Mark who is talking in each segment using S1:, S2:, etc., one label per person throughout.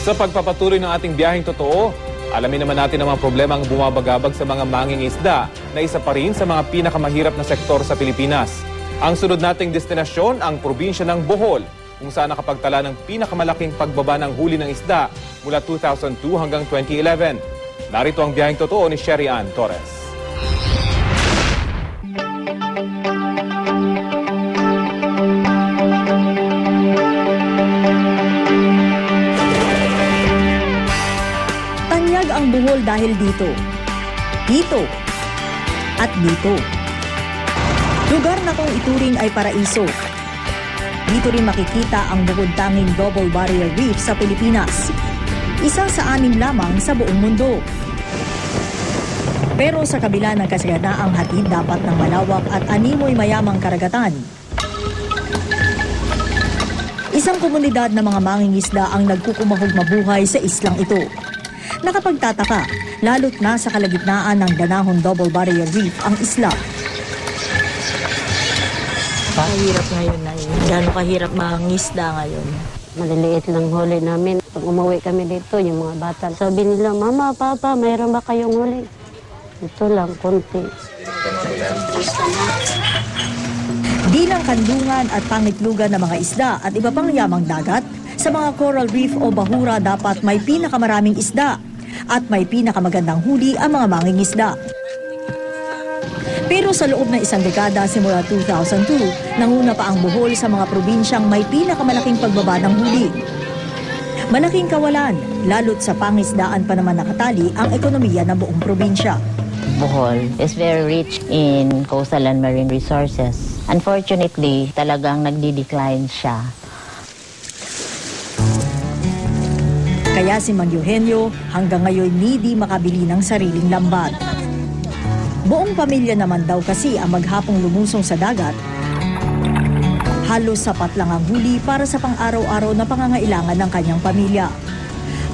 S1: Sa pagpapatuloy ng ating biyaheng totoo, alamin naman natin ang mga problemang bumabagabag sa mga mangingisda na isa pa rin sa mga pinakamahirap na sektor sa Pilipinas. Ang sunod nating destinasyon ang probinsya ng Bohol, kung saan nakapagtala ng pinakamalaking pagbaba ng huli ng isda mula 2002 hanggang 2011. Narito ang biyaheng totoo ni Sherry Ann Torres.
S2: Tanyag ang Bohol dahil dito, at dito. Lugar na kung ituring ay paraiso. Dito rin makikita ang bukod-tanging double barrier reef sa Pilipinas. Isa sa 6 lamang sa buong mundo. Pero sa kabila ng kasaganaang hatid dapat ng malawak at animoy mayamang karagatan, isang komunidad ng mga mangingisda ang nagkukumahog mabuhay sa islang ito. Nakapagtataka, lalo't nasa kalagitnaan ng Danahon Double Barrier Reef ang isla.
S3: Mahirap ngayon na yun. Gano'ng kahirap mangisda ngayon.
S4: Maliliit lang huli namin. Pag umuwi kami dito, yung mga bata, sabi nila, Mama, Papa, mayroon ba kayong huli? Ito lang, konti.
S2: Di lang kandungan at pangitlugan ng mga isda at iba pang yamang dagat, sa mga coral reef o bahura dapat may pinakamaraming isda at may pinakamagandang huli ang mga mangingisda. Pero sa loob ng isang dekada simula 2002, nanguna pa ang Bohol sa mga probinsyang may pinakamalaking pagbaba ng huli. Malaking kawalan, lalo't sa pangisdaan pa naman nakatali ang ekonomiya ng buong probinsya.
S5: Bohol is very rich in coastal and marine resources. Unfortunately, talagang nagdi-decline siya.
S2: Kaya si Mang Eugenio hanggang ngayon hindi makabili ng sariling lambat. Buong pamilya naman daw kasi ang maghapong lumusong sa dagat. Halos sapat lang ang huli para sa pang-araw-araw na pangangailangan ng kanyang pamilya.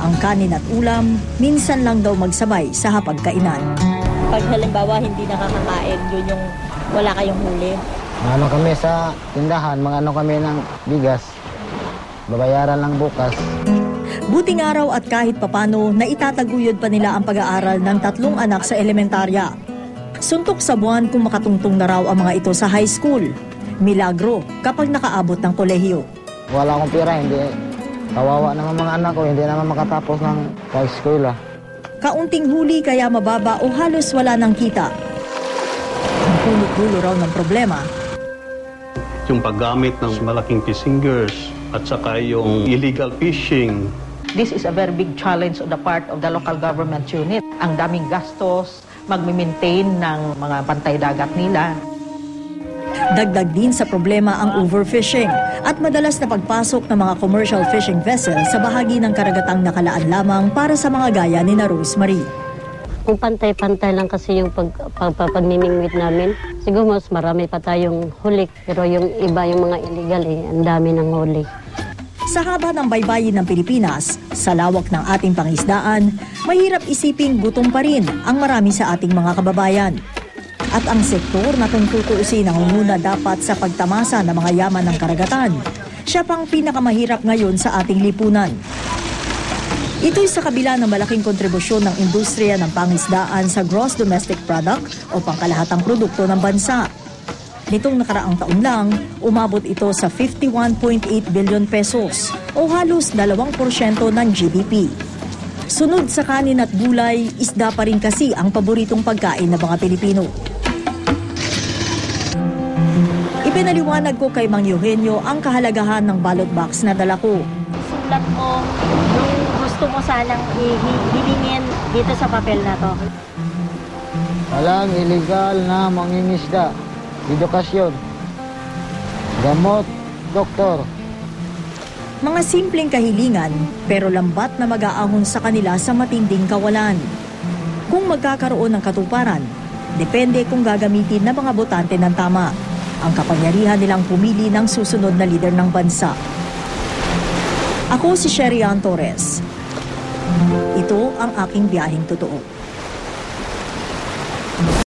S2: Ang kanin at ulam, minsan lang daw magsabay sa hapagkainan.
S3: Pag halimbawa hindi nakakakain, yun yung wala kayong huli.
S6: Ano kami sa tindahan, mga ano kami ng bigas. Babayaran lang bukas.
S2: Buting araw at kahit papano, naitataguyod pa nila ang pag-aaral ng 3 anak sa elementarya. Suntok sa buwan kung makatungtong na raw ang mga ito sa high school. Milagro kapag nakaabot ng kolehiyo.
S6: Wala akong pera, hindi. Kawawa naman mga anak ko, hindi naman makatapos ng high school.
S2: Kaunting huli kaya mababa o halos wala ng kita. Ang punot-dulo raw ng problema,
S7: yung paggamit ng malaking fishing gears at saka yung illegal fishing.
S8: This is a very big challenge on the part of the local government unit. Ang daming gastos, mag-maintain ng mga bantay dagat nila.
S2: dagdag din sa problema ang overfishing at madalas na pagpasok ng mga commercial fishing vessel sa bahagi ng karagatang nakalaan lamang para sa mga gaya ni na Rosemary.
S4: Kung pantay-pantay lang kasi yung pagniningwit namin, siguro mas marami pa tayong huli. Pero yung iba, yung mga illegal, ang dami ng huli.
S2: Sa haba ng baybayin ng Pilipinas, sa lawak ng ating pangisdaan, mahirap isiping gutom pa rin ang marami sa ating mga kababayan. At ang sektor na kung tutuusin nangunguna dapat sa pagtamasa ng mga yaman ng karagatan, siya pang pinakamahirap ngayon sa ating lipunan. Ito'y sa kabila ng malaking kontribusyon ng industriya ng pangisdaan sa gross domestic product o pangkalahatang produkto ng bansa. Nitong nakaraang taon lang, umabot ito sa 51.8 billion pesos o halos 2% ng GDP. Sunod sa kanin at gulay, isda pa rin kasi ang paboritong pagkain ng mga Pilipino. Ipinaliwanag ko kay Mang Eugenio ang kahalagahan ng ballot box na dala ko.
S3: Sulat mo yung gusto mo sanang hilingin dito sa papel na to.
S6: Walang illegal na mangingisda. Edukasyon, gamot, doktor.
S2: Mga simpleng kahilingan pero lambat na mag-aahon sa kanila sa matinding kawalan. Kung magkakaroon ng katuparan, depende kung gagamitin ng mga botante ng tama ang kapangyarihan nilang pumili ng susunod na lider ng bansa. Ako si Sherry Ann Torres. Ito ang aking biyaheng totoo.